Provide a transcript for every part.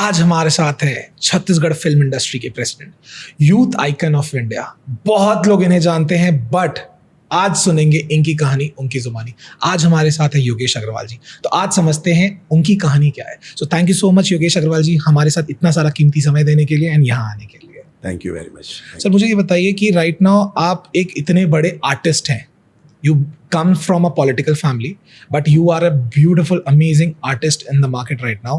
आज हमारे साथ है छत्तीसगढ़ फिल्म इंडस्ट्री के president, youth icon of India. बहुत लोग इन्हें जानते हैं, बट आज सुनेंगे इनकी कहानी, उनकी जुबानी। आज हमारे साथ है योगेश अग्रवाल जी। तो आज समझते हैं उनकी कहानी क्या है। So thank you so much Yogesh Agarwal ji, हमारे साथ इतना सारा कीमती समय देने के लिए एंड यहाँ आने के लिए। Thank you very much. Sir मुझे ये बताइए कि राइट नाउ आप एक इतने बड़े आर्टिस्ट हैं, you come from a political family but you are a beautiful amazing artist in the market right now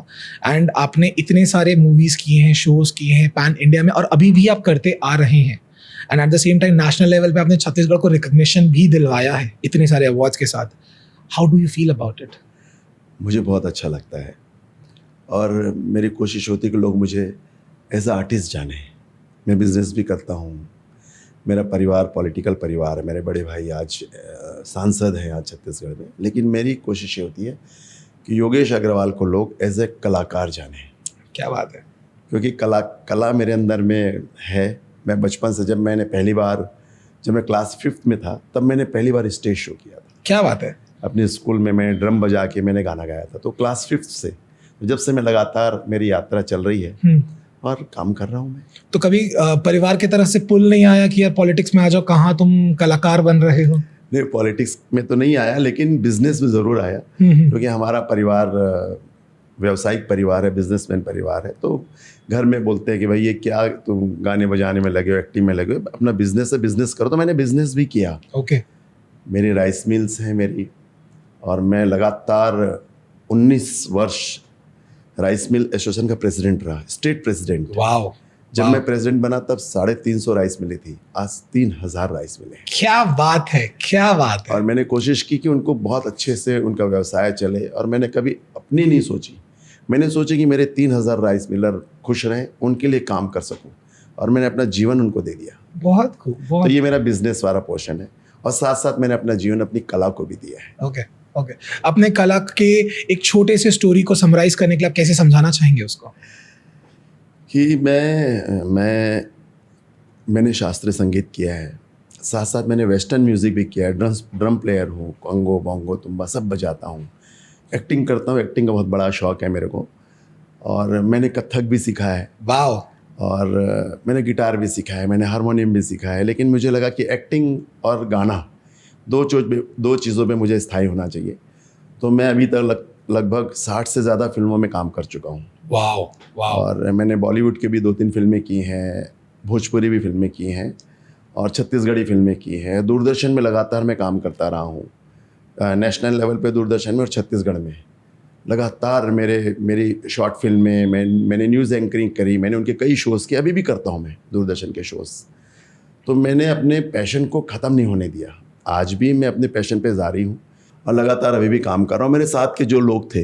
and आपने इतने सारे movies किए हैं, shows किए हैं पैन इंडिया में और अभी भी आप करते आ रहे हैं and at the same time national level पे आपने छत्तीसगढ़ को recognition भी दिलवाया है इतने सारे awards के साथ। How do you feel about it? मुझे बहुत अच्छा लगता है और मेरी कोशिश होती है कि लोग मुझे एज अ आर्टिस्ट जाने। मैं बिज़नेस भी करता हूँ, मेरा परिवार पॉलिटिकल परिवार है, मेरे बड़े भाई आज सांसद हैं आज छत्तीसगढ़ में, लेकिन मेरी कोशिश ये होती है कि योगेश अग्रवाल को लोग एज ए कलाकार जाने। क्या बात है। क्योंकि कला मेरे अंदर में है। मैं बचपन से जब मैं क्लास 5th में था तब मैंने पहली बार स्टेज शो किया था। क्या बात है। अपने स्कूल में मैं ड्रम बजा के मैंने गाना गाया था। तो क्लास 5th से जब से मैं लगातार मेरी यात्रा चल रही है और काम कर रहा हूँ मैं। तो कभी परिवार की तरफ से पुल नहीं आया कि यार पॉलिटिक्स में आ जाओ, कहाँ तुम कलाकार बन रहे हो? नहीं, पॉलिटिक्स में तो नहीं आया, लेकिन बिजनेस में ज़रूर आया। क्योंकि हमारा परिवार व्यावसायिक परिवार है, बिजनेसमैन परिवार है। तो घर में बोलते हैं कि भाई ये क्या तुम गाने बजाने में लगे हो, एक्टिंग में लगे हो, अपना बिजनेस है, बिजनेस करो। तो मैंने बिजनेस भी किया। ओके। मेरी राइस मिल्स हैं मेरी, और मैं लगातार 19 वर्ष राइस मिल एसोसिएशन का प्रेसिडेंट रहा, स्टेट प्रेसिडेंट। वाओ। जब मैं प्रेसिडेंट बना तब 350 राइस मिली थी, आज 3000 राइस मिले। क्या बात है, क्या बात है। और मैंने कोशिश की कि उनको बहुत अच्छे से उनका व्यवसाय चले, और मैंने कभी अपनी नहीं सोची। मैंने सोची कि मेरे 3000 राइस मिलर खुश रहें, उनके लिए काम कर सकूं, और मैंने अपना जीवन उनको दे दिया। बहुत खूब। तो ये मेरा बिजनेस वाला पोर्शन है, और साथ साथ मैंने अपना जीवन अपनी कला को भी दिया है। Okay okay. अपने कला के एक छोटे से स्टोरी को समराइज करने के लिए आप कैसे समझाना चाहेंगे उसको? कि मैंने शास्त्रीय संगीत किया है, साथ साथ मैंने वेस्टर्न म्यूज़िक भी किया है। ड्रम प्लेयर हूँ, कंगो बोंगो तुम्बा सब बजाता हूँ। एक्टिंग करता हूँ, एक्टिंग का बहुत बड़ा शौक़ है मेरे को। और मैंने कथक भी सीखा है। वाओ। और मैंने गिटार भी सीखा है, मैंने हारमोनियम भी सीखा है। लेकिन मुझे लगा कि एक्टिंग और गाना दो चीज़ों पे मुझे स्थायी होना चाहिए। तो मैं अभी तक लगभग 60 से ज़्यादा फिल्मों में काम कर चुका हूँ। Wow wow. और मैंने बॉलीवुड के भी 2-3 फिल्में की हैं, भोजपुरी भी फिल्में की हैं, और छत्तीसगढ़ी फिल्में की हैं। दूरदर्शन में लगातार मैं काम करता रहा हूँ, नेशनल लेवल पे दूरदर्शन में और छत्तीसगढ़ में लगातार मेरी शॉर्ट फिल्में, मैंने न्यूज़ एंकरिंग करी, मैंने उनके कई शोज़ किए, अभी भी करता हूँ मैं दूरदर्शन के शोज़। तो मैंने अपने पैशन को ख़त्म नहीं होने दिया। आज भी मैं अपने पैशन पे जारी हूँ और लगातार अभी भी काम कर रहा हूँ। मेरे साथ के जो लोग थे,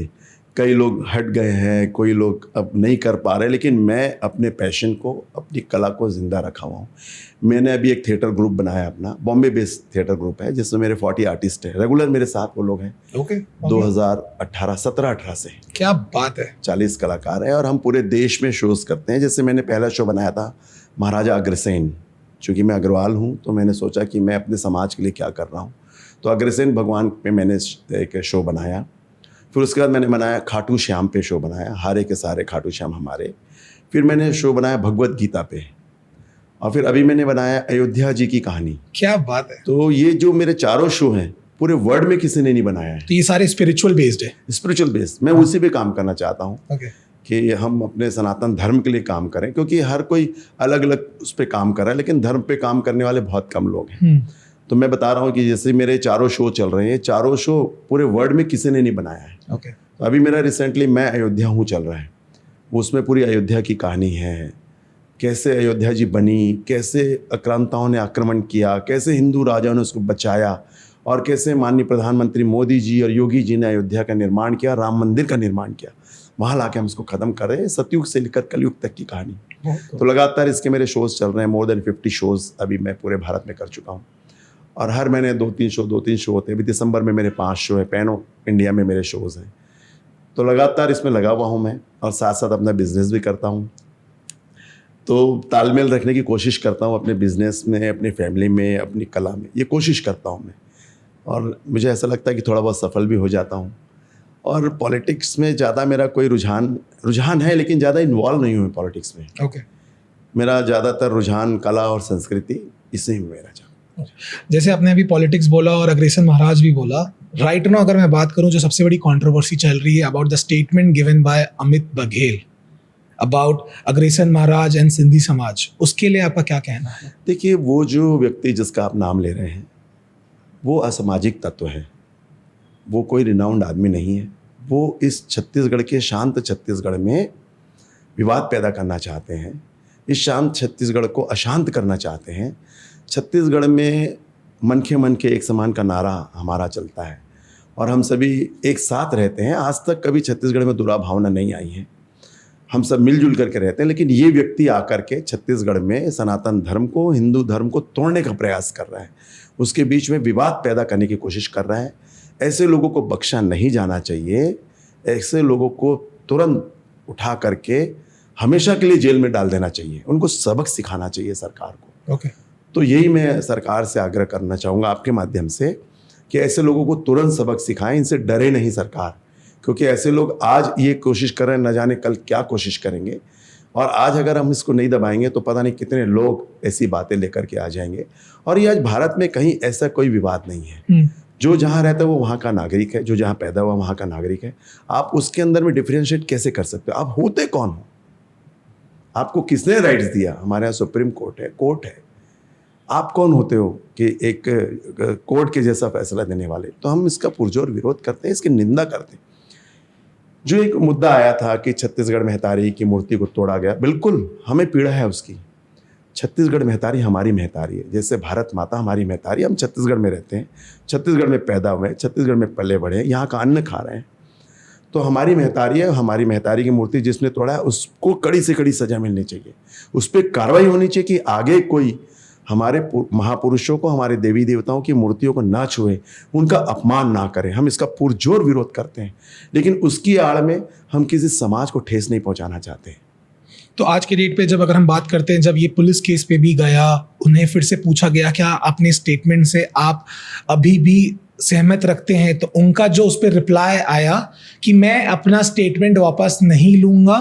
कई लोग हट गए हैं, कोई लोग अब नहीं कर पा रहे, लेकिन मैं अपने पैशन को, अपनी कला को ज़िंदा रखा हुआ हूँ। मैंने अभी एक थिएटर ग्रुप बनाया अपना, बॉम्बे बेस्ड थिएटर ग्रुप है, जिसमें मेरे 40 आर्टिस्ट हैं। रेगुलर मेरे साथ वो लोग हैं। ओके। 17-18 से। क्या बात है। 40 कलाकार हैं, और हम पूरे देश में शोज़ करते हैं। जैसे मैंने पहला शो बनाया था महाराजा अग्रसेन। चूँकि मैं अग्रवाल हूँ तो मैंने सोचा कि मैं अपने समाज के लिए क्या कर रहा हूँ, तो अग्रसेन भगवान पे मैंने एक शो बनाया। फिर उसके बाद मैंने बनाया खाटू श्याम पे शो बनाया, हारे के सारे खाटू श्याम हमारे। फिर मैंने शो बनाया भगवत गीता पे, और फिर अभी मैंने बनाया अयोध्या जी की कहानी। क्या बात है। तो ये जो मेरे चारों शो हैं पूरे वर्ल्ड में किसी ने नहीं बनाया है। तो ये सारे स्पिरिचुअल बेस्ड है। Spiritual based. मैं उसी पे काम करना चाहता हूँ। ओके। कि हम अपने सनातन धर्म के लिए काम करें, क्योंकि हर कोई अलग अलग उस पर काम कर रहा है, लेकिन धर्म पे काम करने वाले बहुत कम लोग हैं। तो मैं बता रहा हूँ कि जैसे मेरे चारों शो चल रहे हैं, चारों शो पूरे वर्ल्ड में किसी ने नहीं बनाया है। ओके। तो अभी मेरा रिसेंटली मैं अयोध्या हूँ चल रहा है, उसमें पूरी अयोध्या की कहानी है। कैसे अयोध्या जी बनी, कैसे आक्रांताओं ने आक्रमण किया, कैसे हिंदू राजाओं ने उसको बचाया, और कैसे माननीय प्रधानमंत्री मोदी जी और योगी जी ने अयोध्या का निर्माण किया, राम मंदिर का निर्माण किया। वहाँ लाके हम इसको ख़त्म कर रहे हैं, सतयुग से लेकर कलयुग तक की कहानी। तो लगातार इसके मेरे शोज़ चल रहे हैं। मोर देन 50 शोज़ अभी मैं पूरे भारत में कर चुका हूँ, और हर महीने 2-3 शो होते हैं। अभी दिसंबर में मेरे 5 शो है, पैनो इंडिया में मेरे शोज़ हैं। तो लगातार इसमें लगा हुआ हूँ मैं, और साथ साथ अपना बिजनेस भी करता हूँ। तो तालमेल रखने की कोशिश करता हूँ अपने बिजनेस में, अपनी फैमिली में, अपनी कला में। ये कोशिश करता हूँ मैं, और मुझे ऐसा लगता है कि थोड़ा बहुत सफल भी हो जाता हूँ। और पॉलिटिक्स में ज़्यादा मेरा कोई रुझान है, लेकिन ज़्यादा इन्वॉल्व नहीं हूँ पॉलिटिक्स में। ओके। मेरा ज़्यादातर रुझान कला और संस्कृति, इसी में मेरा जान। जैसे आपने अभी पॉलिटिक्स बोला और अग्रसेन महाराज भी बोला, राइट नाउ अगर मैं बात करूं जो सबसे बड़ी कंट्रोवर्सी चल रही है about the statement given by Amit Baghel about Agrasen Maharaj and Sindhi समाज, उसके लिए आपका क्या कहना है? देखिए, वो जो व्यक्ति जिसका आप नाम ले रहे हैं वो असामाजिक तत्व है, वो कोई रिनाउंड आदमी नहीं है। वो इस छत्तीसगढ़ के शांत छत्तीसगढ़ में विवाद पैदा करना चाहते हैं, इस शांत छत्तीसगढ़ को अशांत करना चाहते हैं। छत्तीसगढ़ में मन के एक समान का नारा हमारा चलता है और हम सभी एक साथ रहते हैं। आज तक कभी छत्तीसगढ़ में दुराभावना नहीं आई है, हम सब मिलजुल करके रहते हैं। लेकिन ये व्यक्ति आकर के छत्तीसगढ़ में सनातन धर्म को, हिंदू धर्म को तोड़ने का प्रयास कर रहा है, उसके बीच में विवाद पैदा करने की कोशिश कर रहा है। ऐसे लोगों को बख्शा नहीं जाना चाहिए, ऐसे लोगों को तुरंत उठा करके हमेशा के लिए जेल में डाल देना चाहिए, उनको सबक सिखाना चाहिए सरकार को। ओके। तो यही मैं सरकार से आग्रह करना चाहूँगा आपके माध्यम से कि ऐसे लोगों को तुरंत सबक सिखाएं, इनसे डरे नहीं सरकार, क्योंकि ऐसे लोग आज ये कोशिश कर रहे हैं, न जाने कल क्या कोशिश करेंगे। और आज अगर हम इसको नहीं दबाएंगे तो पता नहीं कितने लोग ऐसी बातें लेकर के आ जाएंगे। और ये आज भारत में कहीं ऐसा कोई विवाद नहीं है, जो जहाँ रहता है वो वहाँ का नागरिक है, जो जहाँ पैदा हुआ वहाँ का नागरिक है। आप उसके अंदर में डिफरेंशिएट कैसे कर सकते हो? आप होते कौन हो? आपको किसने राइट्स दिया? हमारे यहाँ सुप्रीम कोर्ट है। आप कौन होते हो कि एक कोर्ट के जैसा फैसला देने वाले? तो हम इसका पुरजोर विरोध करते हैं, इसकी निंदा करते हैं। जो एक मुद्दा आया था कि छत्तीसगढ़ महतारी की मूर्ति को तोड़ा गया, बिल्कुल हमें पीड़ा है उसकी। छत्तीसगढ़ महतारी हमारी महतारी है, जैसे भारत माता हमारी महतारी। हम छत्तीसगढ़ में रहते हैं, छत्तीसगढ़ में पैदा हुए हैं, छत्तीसगढ़ में पले बढ़े हैं, यहाँ का अन्न खा रहे हैं, तो हमारी महतारी है। हमारी महतारी की मूर्ति जिसने तोड़ा है उसको कड़ी से कड़ी सजा मिलनी चाहिए, उस पर कार्रवाई होनी चाहिए कि आगे कोई हमारे महापुरुषों को, हमारे देवी देवताओं की मूर्तियों को ना छुए, उनका अपमान ना करें। हम इसका पुरजोर विरोध करते हैं, लेकिन उसकी आड़ में हम किसी समाज को ठेस नहीं पहुंचाना चाहते। तो आज के डेट पे जब अगर हम बात करते हैं, जब ये पुलिस केस पे भी गया, उन्हें फिर से पूछा गया क्या अपने स्टेटमेंट से आप अभी भी सहमत रखते हैं, तो उनका जो उस पर रिप्लाई आया कि मैं अपना स्टेटमेंट वापस नहीं लूँगा,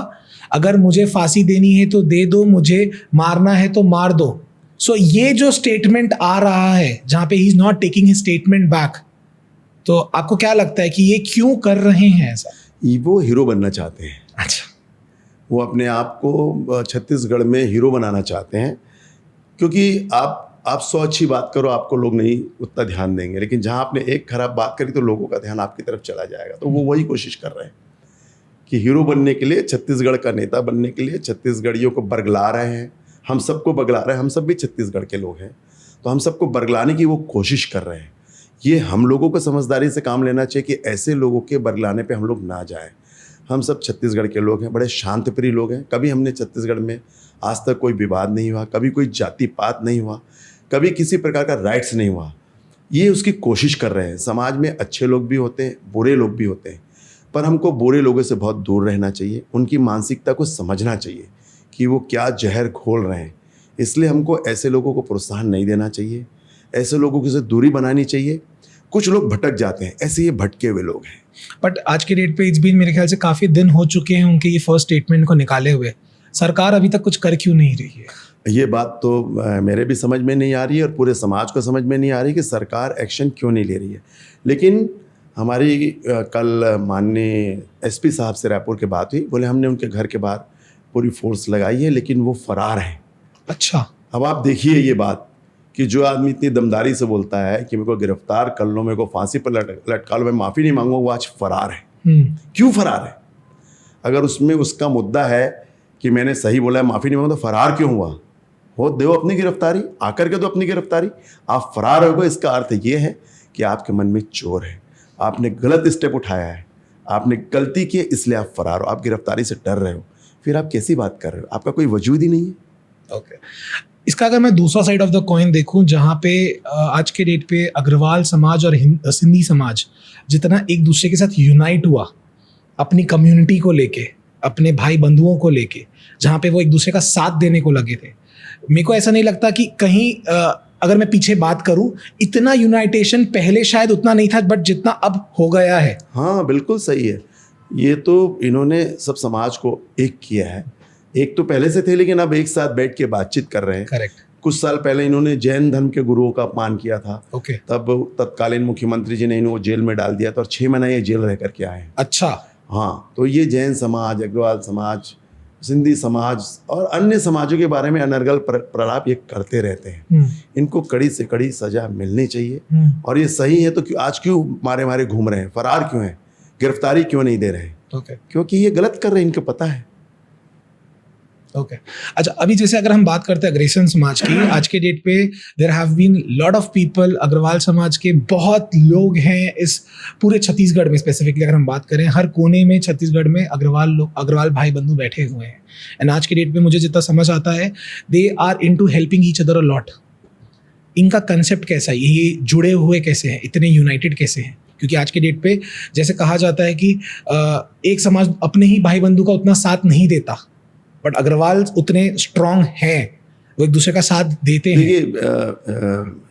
अगर मुझे फांसी देनी है तो दे दो, मुझे मारना है तो मार दो। सो ये जो स्टेटमेंट आ रहा है जहाँ पे he is not taking his statement back, तो आपको क्या लगता है कि ये क्यों कर रहे हैं ऐसा? वो हीरो बनना चाहते हैं। अच्छा। वो अपने आप को छत्तीसगढ़ में हीरो बनाना चाहते हैं, क्योंकि आप 100 अच्छी बात करो, आपको लोग नहीं उतना ध्यान देंगे, लेकिन जहाँ आपने एक खराब बात करी तो लोगों का ध्यान आपकी तरफ चला जाएगा। तो वो वही कोशिश कर रहे हैं कि हीरो बनने के लिए, छत्तीसगढ़ का नेता बनने के लिए छत्तीसगढ़ियों को बरगला रहे हैं। हम सबको बरगला रहे हैं, हम सब भी छत्तीसगढ़ के लोग हैं, तो हम सबको बरगलाने की वो कोशिश कर रहे हैं। ये हम लोगों को समझदारी से काम लेना चाहिए कि ऐसे लोगों के बरगलाने पे हम लोग ना जाएं। हम सब छत्तीसगढ़ के लोग हैं, बड़े शांतिप्रिय लोग हैं। कभी हमने छत्तीसगढ़ में आज तक कोई विवाद नहीं हुआ, कभी कोई जाति पात नहीं हुआ, कभी किसी प्रकार का राइट्स नहीं हुआ। ये उसकी कोशिश कर रहे हैं। समाज में अच्छे लोग भी होते हैं, बुरे लोग भी होते हैं, पर हमको बुरे लोगों से बहुत दूर रहना चाहिए, उनकी मानसिकता को समझना चाहिए कि वो क्या जहर घोल रहे हैं। इसलिए हमको ऐसे लोगों को प्रोत्साहन नहीं देना चाहिए, ऐसे लोगों से दूरी बनानी चाहिए। कुछ लोग भटक जाते हैं, ऐसे ये भटके हुए लोग हैं। बट आज के डेट पे इस बीच मेरे ख्याल से काफ़ी दिन हो चुके हैं उनके ये फर्स्ट स्टेटमेंट को निकाले हुए, सरकार अभी तक कुछ कर क्यों नहीं रही है? ये बात तो मेरे भी समझ में नहीं आ रही है और पूरे समाज को समझ में नहीं आ रही कि सरकार एक्शन क्यों नहीं ले रही है। लेकिन हमारी कल माननीय एसपी साहब से रायपुर के बात हुई, बोले हमने उनके घर के बाहर पूरी फोर्स लगाई है, लेकिन वो फरार हैं। अच्छा। अब आप देखिए ये बात कि जो आदमी इतनी दमदारी से बोलता है कि मेरे को गिरफ्तार कर लो, मेरे को फांसी पर लटका लो, मैं माफ़ी नहीं मांगूंगा, वो आज फरार है। क्यों फरार है? अगर उसमें उसका मुद्दा है कि मैंने सही बोला है, माफ़ी नहीं मांगा, तो फरार क्यों हुआ? हो दो अपनी गिरफ्तारी, आकर के तो अपनी गिरफ्तारी। आप फरार हो गए, इसका अर्थ ये है कि आपके मन में चोर है, आपने गलत स्टेप उठाया है, आपने गलती की, इसलिए आप फरार हो, आप गिरफ्तारी से डर रहे हो। फिर आप कैसी बात कर रहे हो? आपका कोई वजूद ही नहीं है। ओके। इसका अगर मैं दूसरा साइड ऑफ द कॉइन देखूं, जहाँ पे आज के डेट पे अग्रवाल समाज और सिंधी समाज जितना एक दूसरे के साथ यूनाइट हुआ अपनी कम्युनिटी को लेके, अपने भाई बंधुओं को लेके, जहाँ पे वो एक दूसरे का साथ देने को लगे थे, मेरे को ऐसा नहीं लगता कि कहीं अगर मैं पीछे बात करूं, इतना यूनाइटेशन पहले शायद उतना नहीं था, बट जितना अब हो गया है। हाँ बिल्कुल सही है। ये तो इन्होंने सब समाज को एक किया है। एक तो पहले से थे, लेकिन अब एक साथ बैठ के बातचीत कर रहे हैं। करेक्ट। कुछ साल पहले इन्होंने जैन धर्म के गुरुओं का अपमान किया था। ओके। तब तत्कालीन मुख्यमंत्री जी ने इन्हें जेल में डाल दिया था और 6 महीने ये जेल रह करके आए हैं। अच्छा। हाँ, तो ये जैन समाज, अग्रवाल समाज, सिंधी समाज और अन्य समाजों के बारे में अनर्गल प्रलाप ये करते रहते हैं। इनको कड़ी से कड़ी सजा मिलनी चाहिए। और ये सही है तो आज क्यों मारे मारे घूम रहे हैं, फरार क्यों हैं, गिरफ्तारी क्यों नहीं दे रहे हैं? क्योंकि ये गलत कर रहे हैं, इनको पता है। ओके। अच्छा, अभी जैसे अगर हम बात करते हैं अग्रेसन समाज की, आज के डेट पे there have been lot of people, Agarwal समाज के बहुत लोग हैं इस पूरे छत्तीसगढ़ में। स्पेसिफिकली अगर हम बात करें, हर कोने में छत्तीसगढ़ में अग्रवाल भाई बंधु बैठे हुए हैं। एंड आज के डेट पे मुझे जितना समझ आता है, they are into helping each other a lot. इनका कंसेप्ट कैसा है, ये जुड़े हुए कैसे हैं, इतने यूनाइटेड कैसे हैं? क्योंकि आज के डेट पे जैसे कहा जाता है कि एक समाज अपने ही भाई बंधु का उतना साथ नहीं देता, बट अग्रवाल उतने स्ट्रांग हैं, वो एक दूसरे का साथ देते हैं। देखिए,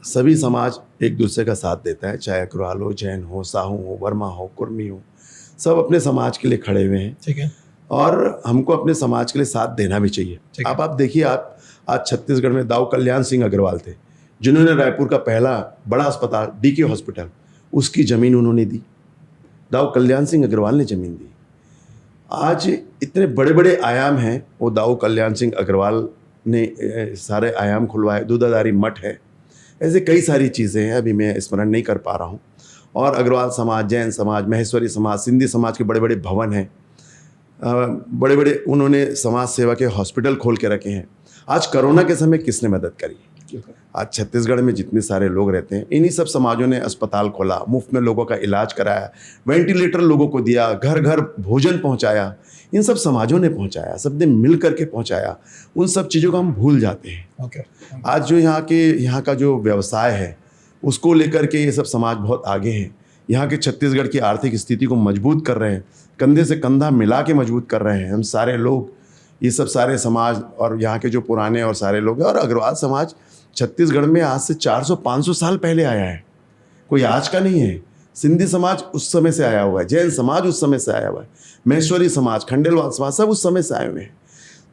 सभी समाज एक दूसरे का साथ देता है, चाहे अग्रवाल हो, जैन हो, साहू हो, वर्मा हो, कुर्मी हो, सब अपने समाज के लिए खड़े हुए हैं। ठीक है। और हमको अपने समाज के लिए साथ देना भी चाहिए। आप देखिए, आप आज छत्तीसगढ़ में दाऊ कल्याण सिंह अग्रवाल थे, जिन्होंने रायपुर का पहला बड़ा अस्पताल डीके हॉस्पिटल, उसकी ज़मीन उन्होंने दी। दाऊ कल्याण सिंह अग्रवाल ने ज़मीन दी। आज इतने बड़े बड़े आयाम हैं, वो दाऊ कल्याण सिंह अग्रवाल ने सारे आयाम खुलवाए। दूधाधारी मठ है, ऐसे कई सारी चीज़ें हैं, अभी मैं स्मरण नहीं कर पा रहा हूँ। और अग्रवाल समाज, जैन समाज, महेश्वरी समाज, सिंधी समाज के बड़े बड़े भवन हैं, बड़े बड़े उन्होंने समाज सेवा के हॉस्पिटल खोल के रखे हैं। आज कोरोना के समय किसने मदद करी? आज छत्तीसगढ़ में जितने सारे लोग रहते हैं, इन्हीं सब समाजों ने अस्पताल खोला, मुफ्त में लोगों का इलाज कराया, वेंटिलेटर लोगों को दिया, घर घर भोजन पहुंचाया। इन सब समाजों ने पहुंचाया, सबने मिल करके पहुंचाया। उन सब चीज़ों को हम भूल जाते हैं। आज जो यहाँ का जो व्यवसाय है, उसको लेकर के ये सब समाज बहुत आगे हैं। यहाँ के छत्तीसगढ़ की आर्थिक स्थिति को मजबूत कर रहे हैं, कंधे से कंधा मिला के मजबूत कर रहे हैं हम सारे लोग, ये सब सारे समाज और यहाँ के जो पुराने और सारे लोग हैं। और अग्रवाल समाज छत्तीसगढ़ में आज से 400-500 साल पहले आया है, कोई आज का नहीं है। सिंधी समाज उस समय से आया हुआ है, जैन समाज उस समय से आया हुआ है, महेश्वरी समाज, खंडेलवाल समाज, सब उस समय से आए हुए हैं।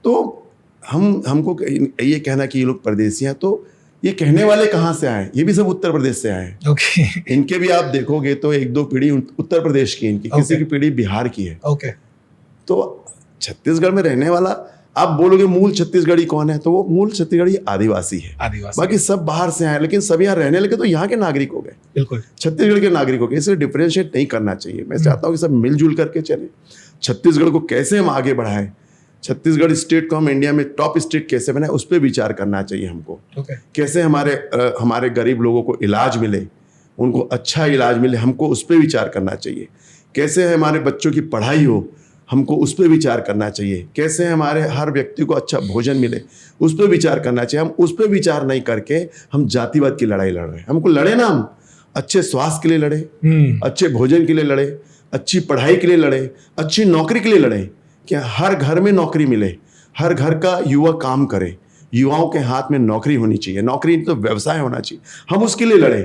तो हमको ये कहना कि ये लोग परदेसी हैं, तो ये कहने वाले कहाँ से आए? ये भी सब उत्तर प्रदेश से आए हैं। ओके। इनके भी आप देखोगे तो 1-2 पीढ़ी उत्तर प्रदेश की, इनकी किसी की पीढ़ी बिहार की है। ओके। तो छत्तीसगढ़ में रहने वाला, आप बोलोगे मूल छत्तीसगढ़ी कौन है, तो वो मूल छत्तीसगढ़ी आदिवासी है। बाकी सब बाहर से आए, लेकिन सब यहाँ रहने लगे तो यहाँ के नागरिक हो गए, बिल्कुल छत्तीसगढ़ के नागरिक हो गए। इसलिए डिफरेंशिएट नहीं करना चाहिए। मैं चाहता हूँ कि सब मिलजुल करके चले। छत्तीसगढ़ को कैसे हम आगे बढ़ाएं, छत्तीसगढ़ स्टेट को हम इंडिया में टॉप स्टेट कैसे बनाए, उस पर विचार करना चाहिए हमको। कैसे हमारे गरीब लोगों को इलाज मिले, उनको अच्छा इलाज मिले, हमको उस पर विचार करना चाहिए। कैसे हमारे बच्चों की पढ़ाई हो, हमको उस पर विचार करना चाहिए। कैसे हमारे हर व्यक्ति को अच्छा भोजन मिले, उस पर विचार करना चाहिए। हम उस पर विचार नहीं करके हम जातिवाद की लड़ाई लड़ रहे हैं। हमको लड़े ना, हम अच्छे स्वास्थ्य के लिए लड़े, अच्छे भोजन के लिए लड़े, अच्छी पढ़ाई के लिए लड़े, अच्छी नौकरी के लिए लड़े, कि हर घर में नौकरी मिले, हर घर का युवा काम करे, युवाओं के हाथ में नौकरी होनी चाहिए। नौकरी तो व्यवसाय होना चाहिए, हम उसके लिए लड़े।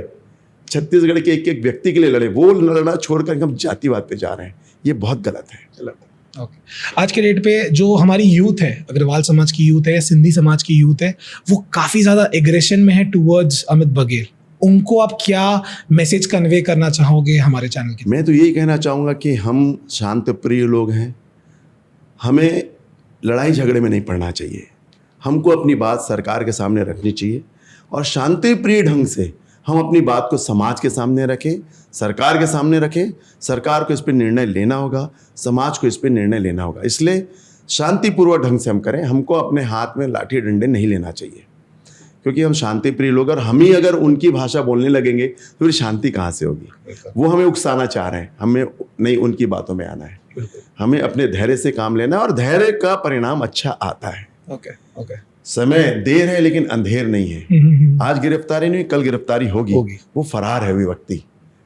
छत्तीसगढ़ के एक एक व्यक्ति के लिए लड़े। वो लड़ना छोड़कर हम जातिवाद पे जा रहे हैं, ये बहुत गलत है। आज के डेट पे जो हमारी यूथ है, अग्रवाल समाज की यूथ है, सिंधी समाज की यूथ है, वो काफ़ी ज़्यादा एग्रेशन में है टूवर्ड्स अमित बघेल। उनको आप क्या मैसेज कन्वे करना चाहोगे हमारे चैनल के? मैं तो यही कहना चाहूँगा कि हम शांत प्रिय लोग हैं, हमें लड़ाई झगड़े में नहीं पड़ना चाहिए। हमको अपनी बात सरकार के सामने रखनी चाहिए और शांति प्रिय ढंग से हम अपनी बात को समाज के सामने रखें, सरकार के सामने रखें। सरकार को इस पर निर्णय लेना होगा, समाज को इस पर निर्णय लेना होगा। इसलिए शांतिपूर्वक ढंग से हम करें। हमको अपने हाथ में लाठी डंडे नहीं लेना चाहिए, क्योंकि हम शांति प्रिय लोग, और हम ही अगर उनकी भाषा बोलने लगेंगे तो फिर शांति कहाँ से होगी? वो हमें उकसाना चाह रहे हैं, हमें नहीं उनकी बातों में आना है। हमें अपने धैर्य से काम लेना है और धैर्य का परिणाम अच्छा आता है। ओके। समय देर है लेकिन अंधेर नहीं है। आज गिरफ्तारी नहीं, कल गिरफ्तारी होगी। वो फरार है, वो व्यक्ति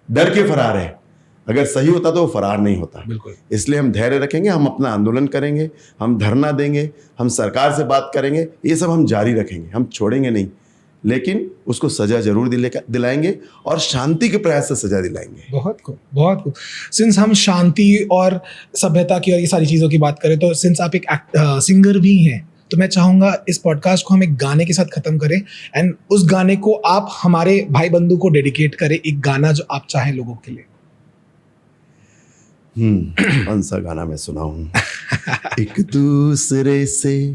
डर के फरार है। अगर सही होता तो वो फरार नहीं होता। बिल्कुल। इसलिए हम धैर्य रखेंगे, हम अपना आंदोलन करेंगे, हम धरना देंगे, हम सरकार से बात करेंगे, ये सब हम जारी रखेंगे, हम छोड़ेंगे नहीं। लेकिन उसको सजा जरूर दिलाएंगे और शांति के प्रयास से सजा दिलाएंगे। बहुत खूब, बहुत खूब। सिंस हम शांति और सभ्यता की और ये सारी चीज़ों की बात करें, तो सिंस आप एक सिंगर भी हैं, तो मैं चाहूँगा इस पॉडकास्ट को हम एक गाने के साथ ख़त्म करें, एंड उस गाने को आप हमारे भाई बंधु को डेडिकेट करें, एक गाना जो आप चाहें लोगों के लिए। कौन सा गाना मैं सुनाऊं? एक दूसरे से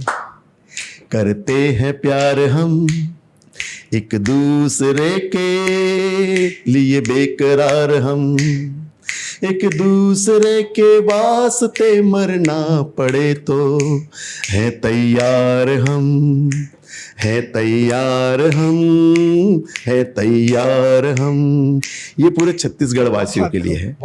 करते हैं प्यार हम, एक दूसरे के लिए बेकरार हम, एक दूसरे के वास्ते मरना पड़े तो है तैयार हम, है तैयार हम, है तैयार हम। ये पूरे छत्तीसगढ़ वासियों के लिए है,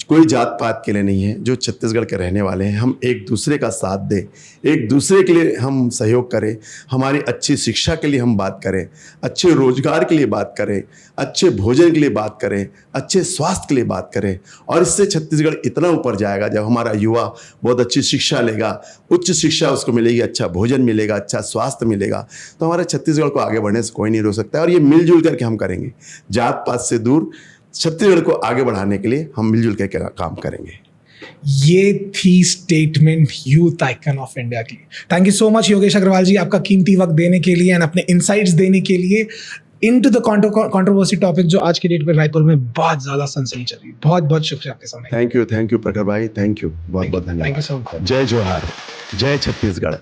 कोई जात पात के लिए नहीं है। जो छत्तीसगढ़ के रहने वाले हैं, हम एक दूसरे का साथ दें, एक दूसरे के लिए हम सहयोग करें, हमारी अच्छी शिक्षा के लिए हम बात करें, अच्छे रोजगार के लिए बात करें, अच्छे भोजन के लिए बात करें, अच्छे स्वास्थ्य के लिए बात करें। और इससे छत्तीसगढ़ इतना ऊपर जाएगा जब हमारा युवा बहुत अच्छी शिक्षा लेगा, उच्च शिक्षा उसको मिलेगी, अच्छा भोजन मिलेगा, अच्छा स्वास्थ्य मिलेगा, तो हमारे छत्तीसगढ़ को आगे बढ़ने से कोई नहीं रोक सकता। और ये मिलजुल करके हम करेंगे, जात पात से दूर छत्तीसगढ़ को आगे बढ़ाने के लिए हम मिलजुल के काम करेंगे। ये थी statement youth icon of India की। Thank you so much Yogesh Agarwal ji, आपका कीमती वक्त देने के लिए एंड अपने इनसाइट्स देने के लिए इनटू द कंट्रोवर्सी टॉपिक जो आज की डेट में रायपुर में बहुत ज्यादा सनसनी चल रही है। बहुत बहुत शुक्रिया आपके समय। थैंक यू प्रखर भाई, थैंक यू, बहुत बहुत धन्यवाद। Thank you so much. जय जोहार, जय छत्तीसगढ़।